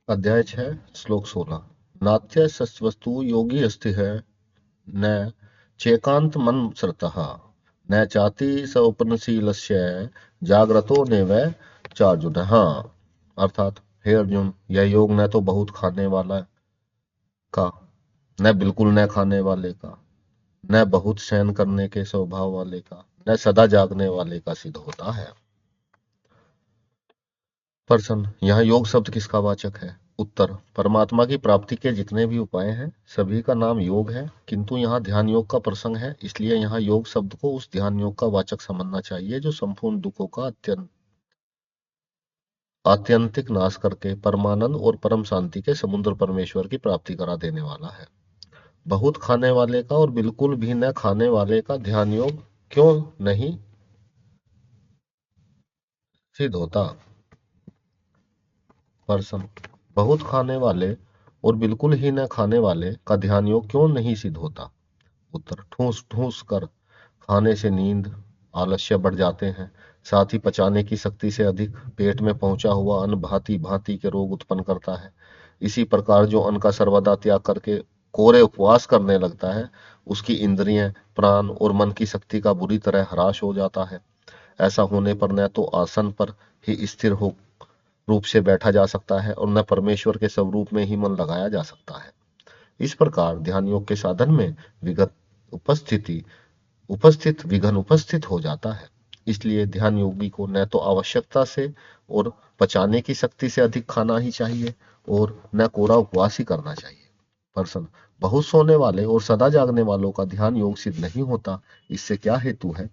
अध्याय 6 श्लोक 16। नात्य सत्वस्तु योगी अस्ति है न चेकांत मन श्रतः न चाति स उपनशीलस्य जाग्रतो नेव चार्जुन। अर्थात हे अर्जुन, यह योग न तो बहुत खाने वाला का, न बिल्कुल न खाने वाले का, न बहुत शयन करने के स्वभाव वाले का, न सदा जागने वाले का सिद्ध होता है। प्रश्न, यहाँ योग शब्द किसका वाचक है? उत्तर, परमात्मा की प्राप्ति के जितने भी उपाय हैं सभी का नाम योग है, किंतु यहाँ ध्यान योग का प्रसंग है, इसलिए यहाँ योग शब्द को उस ध्यान योग का वाचक समझना चाहिए जो संपूर्ण दुखों का आत्यंतिक नाश करके परमानंद और परम शांति के समुद्र परमेश्वर की प्राप्ति करा देने वाला है। बहुत खाने वाले का और बिल्कुल भी न खाने वाले का ध्यान योग क्यों नहीं सिद्ध होता? प्रश्न, बहुत खाने वाले और बिल्कुल ही न खाने वाले का ध्यान योग क्यों नहीं सिद्ध होता? उत्तर, ठूस ठूस कर खाने से नींद, आलस्य बढ़ जाते हैं, साथ ही पचाने की शक्ति से अधिक पेट में पहुंचा हुआ अन्न भांति भांति के रोग उत्पन्न करता है। इसी प्रकार जो अन्न का सर्वदा त्याग करके कोरे उपवास करने लगता है, उसकी इंद्रियां, प्राण और मन की शक्ति का बुरी तरह ह्रास हो जाता है। ऐसा होने पर न तो आसन पर ही स्थिर हो रूप से बैठा जा सकता है और न परमेश्वर के स्वरूप में ही मन लगाया जा सकता है। इस प्रकार ध्यान योग के साधन में विघन उपस्थित हो जाता है। इसलिए ध्यान योगी को न तो आवश्यकता से और पचाने की शक्ति से अधिक खाना ही चाहिए और न कोरा उपवास ही करना चाहिए। प्रश्न, बहुत सोने वाले और सदा जागने वालों का ध्यान योग सिद्ध नहीं होता, इससे क्या हेतु है?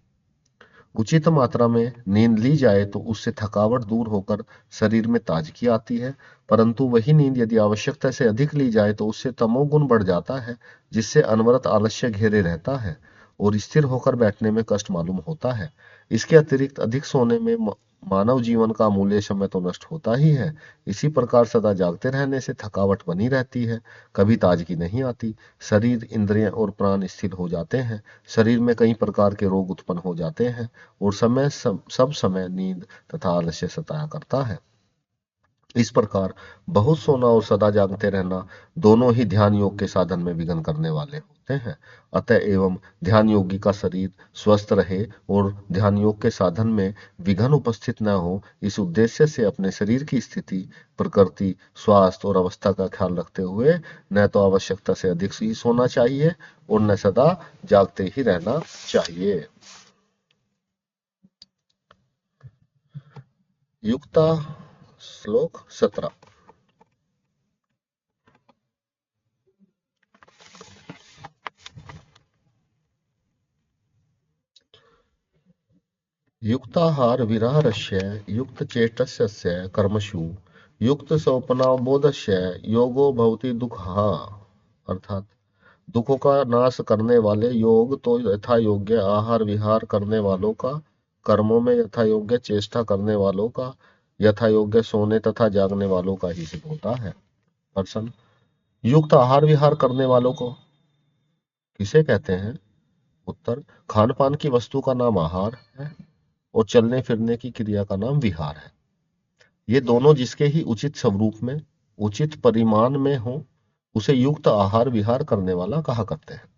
उचित मात्रा में नींद ली जाए तो उससे थकावट दूर होकर शरीर में ताजगी आती है, परंतु वही नींद यदि आवश्यकता से अधिक ली जाए तो उससे तमोगुण बढ़ जाता है, जिससे अनवरत आलस्य घेरे रहता है और स्थिर होकर बैठने में कष्ट मालूम होता है। इसके अतिरिक्त अधिक सोने में मानव जीवन का अमूल्य समय तो नष्ट होता ही है। इसी प्रकार सदा जागते रहने से थकावट बनी रहती है, कभी ताजगी नहीं आती, शरीर, इंद्रियां और प्राण स्थिर हो जाते हैं, शरीर में कई प्रकार के रोग उत्पन्न हो जाते हैं और सब समय नींद तथा आलस्य सताया करता है। इस प्रकार बहुत सोना और सदा जागते रहना दोनों ही ध्यान योग के साधन में विघ्न करने वाले होते हैं। अतः एवं ध्यान योगी का शरीर स्वस्थ रहे और ध्यान योग के साधन में विघ्न उपस्थित न हो, इस उद्देश्य से अपने शरीर की स्थिति, प्रकृति, स्वास्थ्य और अवस्था का ख्याल रखते हुए न तो आवश्यकता से अधिक ही सोना चाहिए और न सदा जागते ही रहना चाहिए। युक्ता श्लोक 17। युक्ताहार विहारस्य युक्त चेष्टस्य कर्मसु युक्त स्वप्नावबोधस्य योगो भवति दुःखः। अर्थात दुखों का नाश करने वाले योग तो यथा योग्य आहार विहार करने वालों का, कर्मों में यथा योग्य चेष्टा करने वालों का, यथा योग्य सोने तथा जागने वालों का ही सिद्ध होता है। प्रश्न, युक्त आहार विहार करने वालों को किसे कहते हैं? उत्तर, खान पान की वस्तु का नाम आहार है और चलने फिरने की क्रिया का नाम विहार है। ये दोनों जिसके ही उचित स्वरूप में, उचित परिमाण में हो, उसे युक्त आहार विहार करने वाला कहा करते हैं।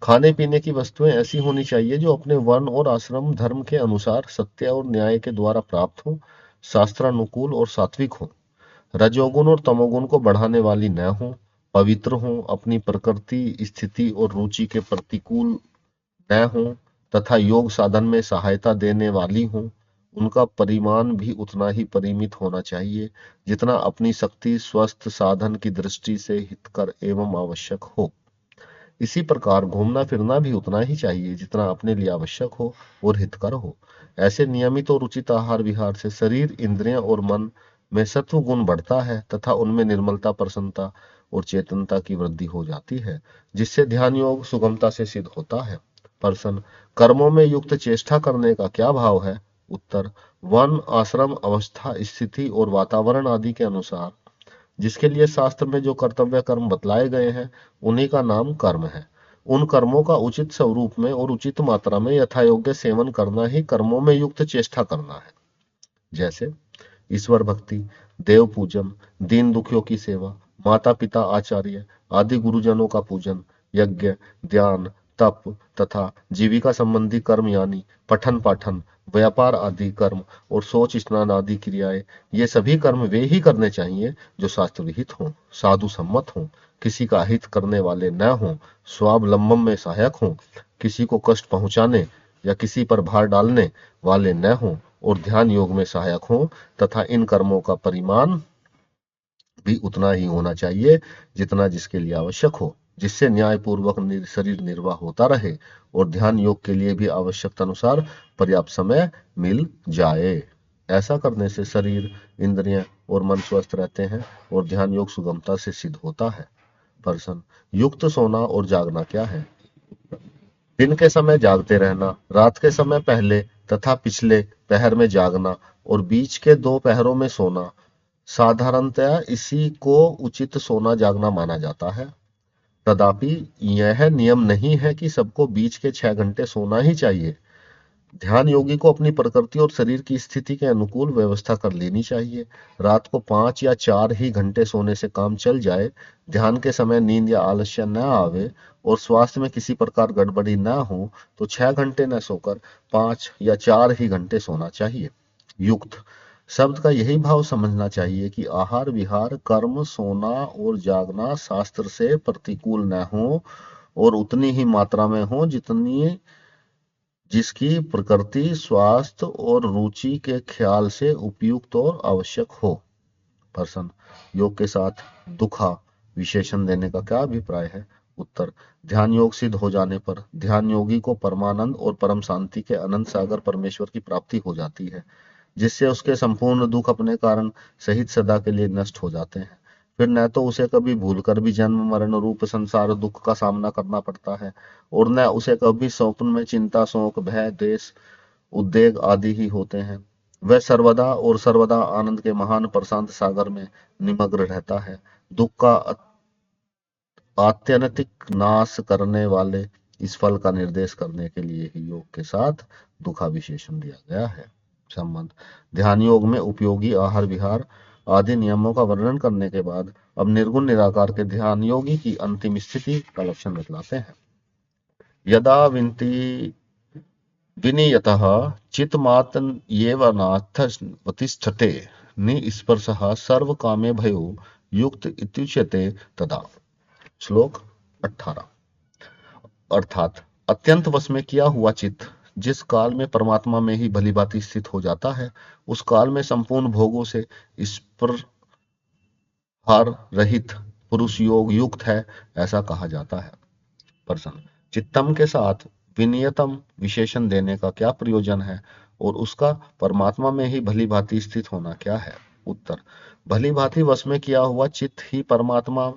खाने पीने की वस्तुएं ऐसी होनी चाहिए जो अपने वर्ण और आश्रम धर्म के अनुसार सत्य और न्याय के द्वारा प्राप्त हो, शास्त्रानुकूल और सात्विक हो, रजोगुण और तमोगुण को बढ़ाने वाली न हो, पवित्र हो, अपनी प्रकृति, स्थिति और रुचि के प्रतिकूल न हो तथा योग साधन में सहायता देने वाली हो। उनका परिमाण भी उतना ही परिमित होना चाहिए जितना अपनी शक्ति स्वस्थ साधन की दृष्टि से हितकर एवं आवश्यक हो। इसी प्रकार घूमना फिरना भी उतना ही चाहिए जितना अपने लिए आवश्यक हो और हितकर हो। ऐसे नियमित और उचित आहार विहार से शरीर, इंद्रियां और मन में सत्व गुण बढ़ता है तथा उनमें निर्मलता, प्रसन्नता और चेतनता की वृद्धि हो जाती है, जिससे ध्यान योग सुगमता से सिद्ध होता है। प्रश्न, कर्मों में युक्त चेष्टा करने का क्या भाव है? उत्तर, वन, आश्रम, अवस्था, स्थिति और वातावरण आदि के अनुसार जिसके लिए शास्त्र में जो कर्तव्य कर्म बतलाए गए हैं उन्हीं का नाम कर्म है। उन कर्मों का उचित स्वरूप में और उचित मात्रा में यथायोग्य सेवन करना ही कर्मों में युक्त चेष्टा करना है। जैसे ईश्वर भक्ति, देव पूजन, दीन दुखियों की सेवा, माता पिता आचार्य आदि गुरुजनों का पूजन, यज्ञ, ध्यान, तप तथा जीविका संबंधी कर्म यानी पठन पाठन, व्यापार आदि कर्म और सोच स्नान आदि क्रियाएं, ये सभी कर्म वे ही करने चाहिए जो शास्त्र विहित हों, साधु सम्मत हों, किसी का हित करने वाले न हों, स्वावलंबन में सहायक हों, किसी को कष्ट पहुंचाने या किसी पर भार डालने वाले न हों और ध्यान योग में सहायक हों तथा इन कर्मों का परिमाण भी उतना ही होना चाहिए जितना जिसके लिए आवश्यक हो, जिससे न्यायपूर्वक शरीर निर्वाह होता रहे और ध्यान योग के लिए भी आवश्यकता अनुसार पर्याप्त समय मिल जाए। ऐसा करने से शरीर, इंद्रियां और मन स्वस्थ रहते हैं और ध्यान योग सुगमता से सिद्ध होता है। प्रश्न, युक्त सोना और जागना क्या है? दिन के समय जागते रहना, रात के समय पहले तथा पिछले पहर में जागना और बीच के 2 पहरों में सोना, साधारणतया इसी को उचित सोना जागना माना जाता है। तथापि यह नियम नहीं है कि सबको बीच के 6 घंटे सोना ही चाहिए। ध्यान योगी को अपनी प्रकृति और शरीर की स्थिति के अनुकूल व्यवस्था कर लेनी चाहिए। रात को 5 या 4 ही घंटे सोने से काम चल जाए, ध्यान के समय नींद या आलस्य न आवे और स्वास्थ्य में किसी प्रकार गड़बड़ी न हो तो 6 घंटे न सोकर 5 या 4 ही घंटे सोना चाहिए। युक्त शब्द का यही भाव समझना चाहिए कि आहार विहार कर्म सोना और जागना शास्त्र से प्रतिकूल न हो और उतनी ही मात्रा में हो जितनी जिसकी प्रकृति, स्वास्थ्य और रुचि के ख्याल से उपयुक्त और आवश्यक हो। प्रश्न, योग के साथ दुखा विशेषण देने का क्या अभिप्राय है? उत्तर, ध्यान योग सिद्ध हो जाने पर ध्यान योगी को परमानंद और परम शांति के अनंत सागर परमेश्वर की प्राप्ति हो जाती है, जिससे उसके संपूर्ण दुख अपने कारण सहित सदा के लिए नष्ट हो जाते हैं। फिर न तो उसे कभी भूलकर भी जन्म मरण रूप संसार दुख का सामना करना पड़ता है और न उसे कभी स्वप्न में चिंता, शोक, भय, द्वेष, उद्वेग आदि ही होते हैं। वह सर्वदा और सर्वदा आनंद के महान प्रशांत सागर में निमग्न रहता है। दुख का आत्यंतिक नाश करने वाले इस फल का निर्देश करने के लिए ही योग के साथ दुखा विशेषण दिया गया है। संबंध, ध्यान योग में उपयोगी आहार विहार आदि नियमों का वर्णन करने के बाद अब निर्गुण निराकार के ध्यान योगी की अंतिम स्थिति का लक्षण बतलाते हैं। यदा विनियतः चित्तमात्रयेव नाथ प्रतिष्ठते निस्पर्शः सर्वकामे भयो युक्त इत्युच्यते तदा। श्लोक 18। अर्थात अत्यंत वश में किया हुआ चित्त जिस काल में परमात्मा में ही भली भांति स्थित हो जाता है, उस काल में संपूर्ण भोगों से स्पृहार रहित पुरुष योग युक्त है, ऐसा कहा जाता है। प्रश्न, चित्तम के साथ विनियतम विशेषण देने का क्या प्रयोजन है और उसका परमात्मा में ही भली भांति स्थित होना क्या है? उत्तर, भली भांति वश में किया हुआ चित्त ही परमात्मा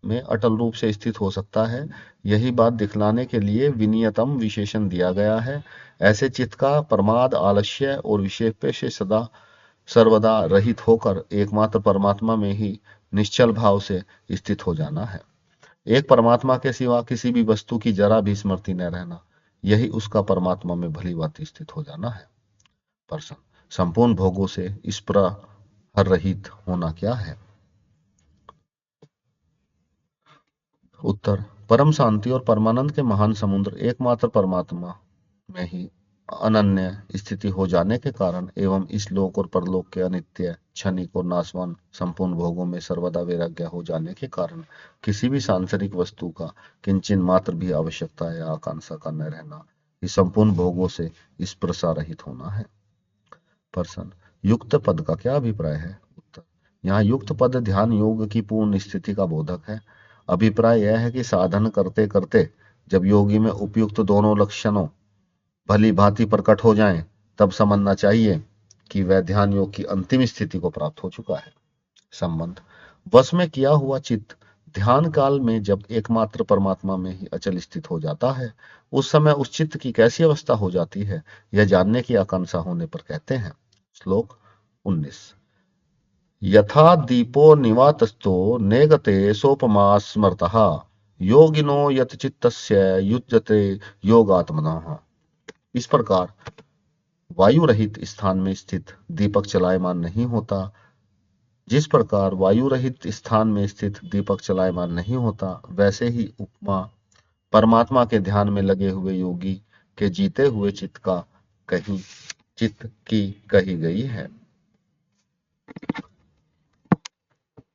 में अटल रूप से स्थित हो सकता है। यही बात दिखलाने के लिए विनियतम विशेषण दिया गया है। ऐसे चित्त का प्रमाद, आलस्य और विक्षेप से सदा सर्वदा रहित होकर एकमात्र परमात्मा में ही निश्चल भाव से स्थित हो जाना है। एक परमात्मा के सिवा किसी भी वस्तु की जरा भी स्मृति न रहना, यही उसका परमात्मा में भली भांति स्थित हो जाना है। प्रश्न, संपूर्ण भोगों से स्पृहा रहित होना क्या है? उत्तर, परम शांति और परमानंद के महान समुद्र एकमात्र परमात्मा में ही अनन्य स्थिति हो जाने के कारण एवं इस लोक और परलोक के अनित्य, क्षणिक और नाशवान संपूर्ण भोगों में सर्वदा वैराग्य हो जाने के कारण किसी भी सांसारिक वस्तु का किंचित मात्र भी आवश्यकता या आकांक्षा का न रहना, इस संपूर्ण भोगों से स्पृशा रहित होना है। प्रश्न, युक्त पद का क्या अभिप्राय है? उत्तर, यहाँ युक्त पद ध्यान योग की पूर्ण स्थिति का बोधक है। अभिप्राय यह है कि साधन करते करते जब योगी में उपयुक्त दोनों लक्षणों भली भांति प्रकट हो जाएं, तब समझना चाहिए कि वह ध्यान योग की अंतिम स्थिति को प्राप्त हो चुका है। संबंध, वश में किया हुआ चित्त ध्यान काल में जब एकमात्र परमात्मा में ही अचल स्थित हो जाता है, उस समय उस चित्त की कैसी अवस्था हो जाती है, यह जानने की आकांक्षा होने पर कहते हैं। श्लोक 19। यथा दीपो निवातस्थो नेगते सोपमा स्मृतः योगिनो यत चित्तस्य युज्यते योगात्मनः। इस प्रकार वायु रहित स्थान में स्थित दीपक चलायमान नहीं होता। जिस प्रकार वायु रहित स्थान में स्थित दीपक चलायमान नहीं होता, वैसे ही उपमा परमात्मा के ध्यान में लगे हुए योगी के जीते हुए चित्त की कही गई है।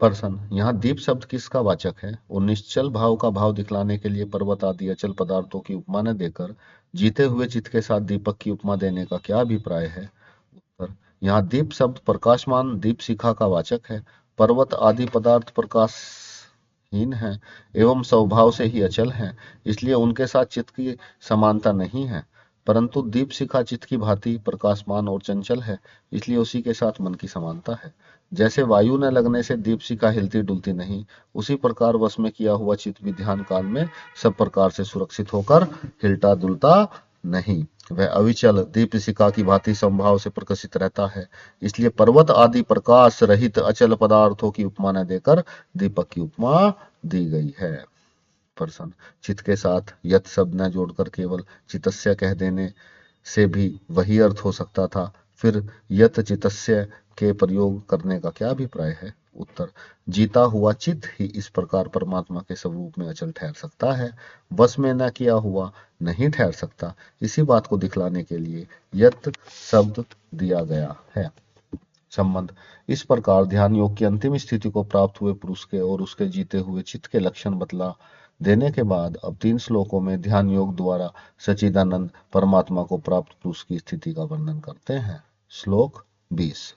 प्रश्न, यहाँ दीप शब्द किसका वाचक है? और निश्चल भाव का भाव दिखलाने के लिए पर्वत आदि अचल पदार्थों की उपमा न देकर जीते हुए चित्त के साथ दीपक की उपमा देने का क्या अभिप्राय है? उत्तर, यहाँ दीप शब्द प्रकाशमान दीप शिखा का वाचक है। पर्वत आदि पदार्थ प्रकाशहीन है एवं स्वभाव से ही अचल हैं, इसलिए उनके साथ चित्त की समानता नहीं है। परंतु दीप शिखा चित्त की भांति प्रकाशमान और चंचल है, इसलिए उसी के साथ मन की समानता है। जैसे वायु न लगने से दीप शिखा हिलती डुलती नहीं, उसी प्रकार वश में किया हुआ चित्त भी ध्यान काल में सब प्रकार से सुरक्षित होकर हिलता डुलता नहीं, वह अविचल दीप शिखा की भांति समभाव से प्रकाशित रहता है। इसलिए पर्वत आदि प्रकाश रहित अचल पदार्थों की उपमा न देकर दीपक की उपमा दी गई है। प्रश्न, चित्त के साथ यत शब्द न जोड़कर केवल चितस्य कह देने से भी वही अर्थ हो सकता था, फिर यत चितस्य के प्रयोग करने का क्या अभिप्राय है? उत्तर, जीता हुआ चित्त ही इस प्रकार परमात्मा के स्वरूप में अचल ठहर सकता है, वश में न किया हुआ नहीं ठहर सकता। इसी बात को दिखलाने के लिए यत शब्द दिया गया है। संबंध, इस प्रकार ध्यान योग की अंतिम स्थिति को प्राप्त हुए पुरुष के और उसके जीते हुए चित्त के लक्षण बतला देने के बाद अब 3 श्लोकों में ध्यान योग द्वारा सच्चिदानंद परमात्मा को प्राप्त पुरुष की स्थिति का वर्णन करते हैं। श्लोक 20,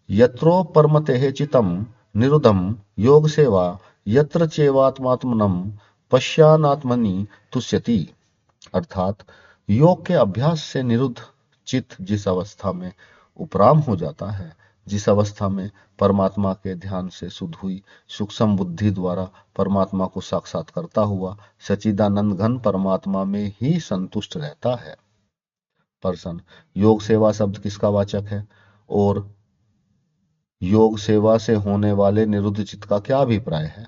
यत्रो परमतेः चितम निरुद्धम योग सेवा यत्र चेवात्मात्मनम पश्यानात्मनि तुष्यति। अर्थात योग के अभ्यास से निरुद्ध चित्त जिस अवस्था में उपराम हो जाता है, जिस अवस्था में परमात्मा के ध्यान से शुद्ध हुई सूक्ष्म बुद्धि द्वारा परमात्मा को साक्षात करता हुआ सच्चिदानंद घन परमात्मा में ही संतुष्ट रहता है। प्रश्न, योग सेवा शब्द किसका वाचक है और योग सेवा से होने वाले निरुद्ध चित्त का क्या अभिप्राय है?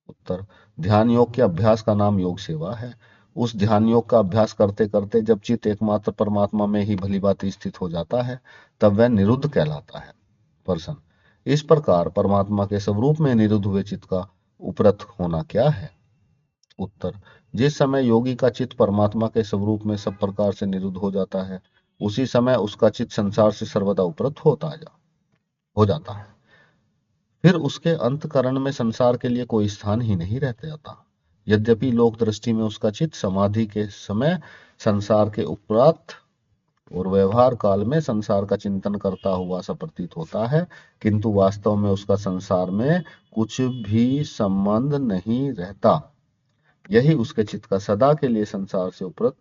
उत्तर, ध्यान योग के अभ्यास का नाम योग सेवा है। उस ध्यान योग का अभ्यास करते करते जब चित्त एकमात्र परमात्मा में ही भली भांति स्थित हो जाता है, तब वह निरुद्ध कहलाता है। प्रश्न, इस प्रकार परमात्मा के स्वरूप में निरुद्ध हुए चित्त का उपरत होना क्या है? उत्तर, जिस समय योगी का चित्त परमात्मा के स्वरूप में सब प्रकार से निरुद्ध हो जाता है, उसी समय उसका चित्त संसार से सर्वदा उपरत हो जाता है। फिर उसके अंतःकरण में संसार के लिए कोई स्थान ही नहीं रह जाता। यद्यपि लोक दृष्टि में उसका चित्त समाधि के समय संसार के उपरांत और व्यवहार काल में संसार का चिंतन करता हुआ सा प्रतीत होता है, किंतु वास्तव में उसका संसार में कुछ भी संबंध नहीं रहता। यही उसके चित्त का सदा के लिए संसार से उपरत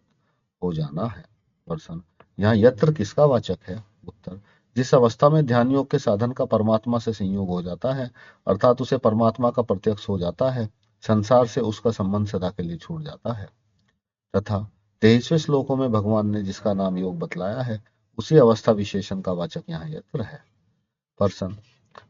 हो जाना है। प्रश्न, यहाँ यत्र किसका वाचक है? उत्तर, जिस अवस्था में ध्यान योग के साधन का परमात्मा से संयोग हो जाता है, अर्थात उसे परमात्मा का प्रत्यक्ष हो जाता है, संसार से उसका संबंध सदा के लिए छूट जाता है, तथा 23वें श्लोकों में भगवान ने जिसका नाम योग बतलाया है, उसी अवस्था विशेषण का वाचक यहाँ यत्र है। प्रश्न,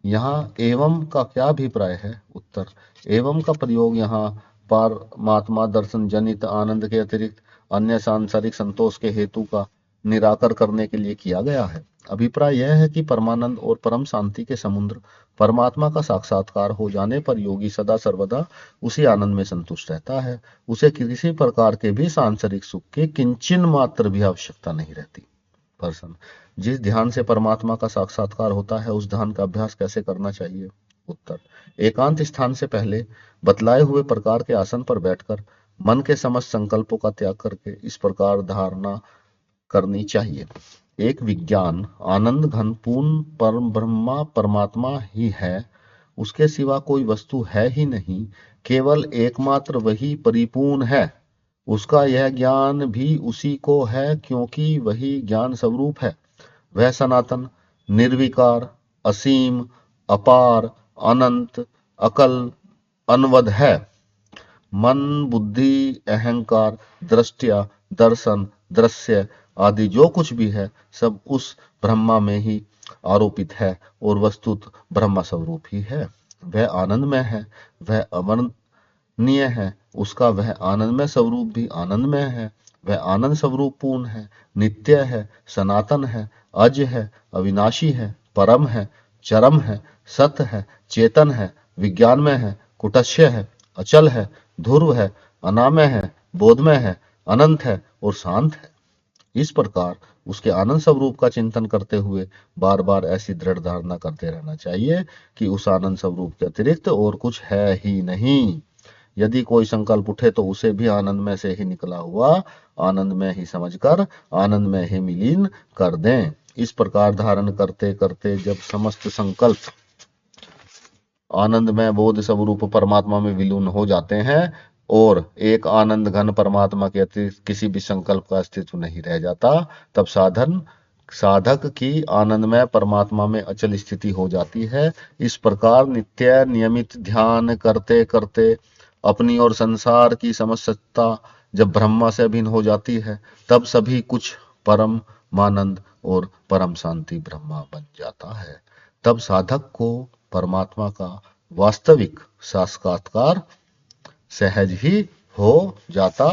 यहाँ एवं का क्या अभिप्राय है? उत्तर, एवं का प्रयोग यहाँ परमात्मा दर्शन जनित आनंद के अतिरिक्त अन्य सांसारिक संतोष के हेतु का निराकर करने के लिए किया गया है। अभिप्राय यह है कि परमानंद और परम शांति के समुद्र परमात्मा का साक्षात्कार हो जाने पर योगी सदा सर्वदा उसी आनंद में संतुष्ट रहता है। उसे किसी प्रकार के भी सांसारिक सुख की किंचन मात्र भी आवश्यकता नहीं रहती। प्रश्न, जिस ध्यान से परमात्मा का साक्षात्कार होता है, उस ध्यान का अभ्यास कैसे करना चाहिए? उत्तर, एकांत स्थान से पहले बतलाए हुए प्रकार के आसन पर बैठकर मन के समस्त संकल्पों का त्याग करके इस प्रकार धारणा करनी चाहिए। एक विज्ञान आनंद घन पूर्ण परम ब्रह्मा परमात्मा ही है, उसके सिवा कोई वस्तु है ही नहीं, केवल एकमात्र वही परिपूर्ण है। उसका यह ज्ञान भी उसी को है, क्योंकि वही ज्ञान स्वरूप है। वह सनातन, निर्विकार, असीम, अपार, अनंत, अकल, अनवद है। मन, बुद्धि, अहंकार, दृष्टया, दर्शन, दृश्य आदि जो कुछ भी है, सब उस ब्रह्मा में ही आरोपित है और वस्तुत ब्रह्मा स्वरूप ही है। वह आनंदमय है, वह अवर्णनीय है, उसका वह आनंदमय स्वरूप भी आनंदमय है। वह आनंद स्वरूप पूर्ण है, नित्य है, सनातन है, अज है, अविनाशी है, परम है, चरम है, सत्य है, चेतन है, विज्ञानमय है, कुटस्य है, अचल है, ध्रुव है, अनामय है, बोधमय है, अनंत है और शांत है। इस प्रकार उसके आनंद स्वरूप का चिंतन करते हुए बार बार ऐसी दृढ़ धारणा करते रहना चाहिए कि उस आनंद स्वरूप के अतिरिक्त और कुछ है ही नहीं। यदि कोई संकल्प उठे तो उसे भी आनंद में से ही निकला हुआ आनंद में ही समझकर आनंद में ही विलीन कर दें। इस प्रकार धारण करते करते जब समस्त संकल्प आनंद में बोध स्वरूप परमात्मा में विलीन हो जाते हैं और एक आनंद घन परमात्मा के अतिरिक्त किसी भी संकल्प का अस्तित्व नहीं रह जाता, तब साधक की आनंदमय परमात्मा में अचल स्थिति हो जाती है। इस प्रकार नित्य नियमित ध्यान करते करते अपनी और संसार की समस्तता जब ब्रह्मा से भिन्न हो जाती है, तब सभी कुछ परम मानंद और परम शांति ब्रह्मा बन जाता है। तब साधक को परमात्मा का वास्तविक साक्षात्कार सहज ही हो जाता